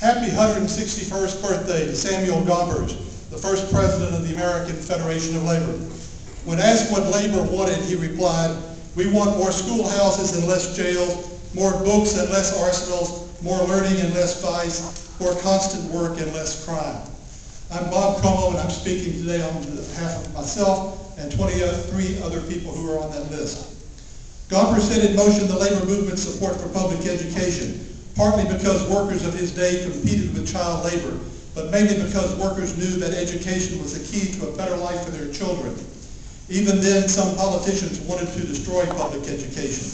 Happy 161st birthday to Samuel Gompers, the first president of the American Federation of Labor. When asked what labor wanted, he replied, "We want more schoolhouses and less jails, more books and less arsenals, more learning and less vice, more constant work and less crime." I'm Bob Comeaux, and I'm speaking today on behalf of myself and 23 other people who are on that list. Gompers set in motion the labor movement's support for public education, partly because workers of his day competed with child labor, but mainly because workers knew that education was the key to a better life for their children. Even then, some politicians wanted to destroy public education.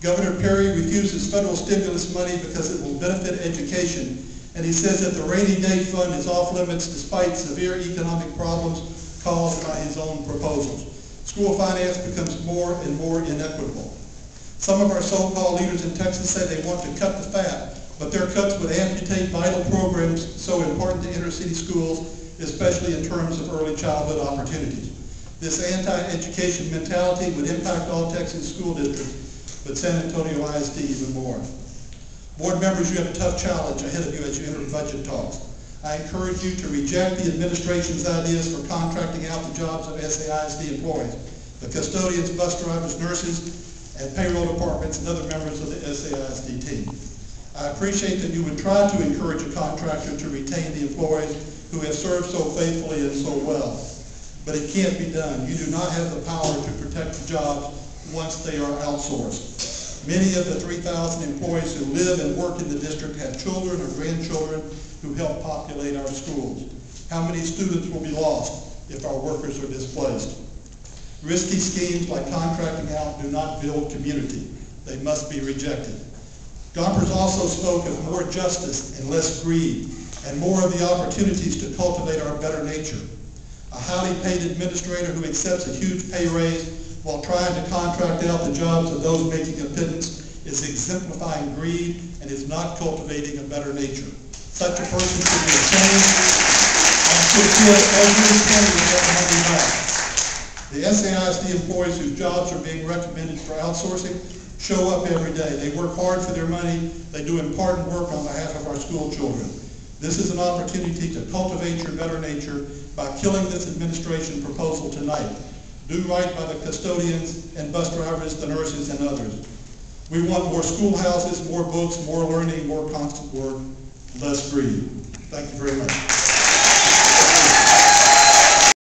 Governor Perry refuses federal stimulus money because it will benefit education, and he says that the rainy day fund is off limits despite severe economic problems caused by his own proposals. School finance becomes more and more inequitable. Some of our so-called leaders in Texas say they want to cut the fat, but their cuts would amputate vital programs so important to inner city schools, especially in terms of early childhood opportunities. This anti-education mentality would impact all Texas school districts, but San Antonio ISD even more. Board members, you have a tough challenge ahead of you as you enter budget talks. I encourage you to reject the administration's ideas for contracting out the jobs of SAISD employees, the custodians, bus drivers, nurses, and payroll departments, and other members of the SAISD team. I appreciate that you would try to encourage a contractor to retain the employees who have served so faithfully and so well, but it can't be done. You do not have the power to protect the jobs once they are outsourced. Many of the 3,000 employees who live and work in the district have children or grandchildren who help populate our schools. How many students will be lost if our workers are displaced? Risky schemes like contracting out do not build community. They must be rejected. Gompers also spoke of more justice and less greed, and more of the opportunities to cultivate our better nature. A highly paid administrator who accepts a huge pay raise while trying to contract out the jobs of those making a pittance is exemplifying greed and is not cultivating a better nature. Such a person should be ashamed and should give every penny of that money back. The SAISD employees whose jobs are being recommended for outsourcing show up every day. They work hard for their money. They do important work on behalf of our school children. This is an opportunity to cultivate your better nature by killing this administration proposal tonight. Do right by the custodians and bus drivers, the nurses, and others. We want more schoolhouses, more books, more learning, more constant work, less greed. Thank you very much.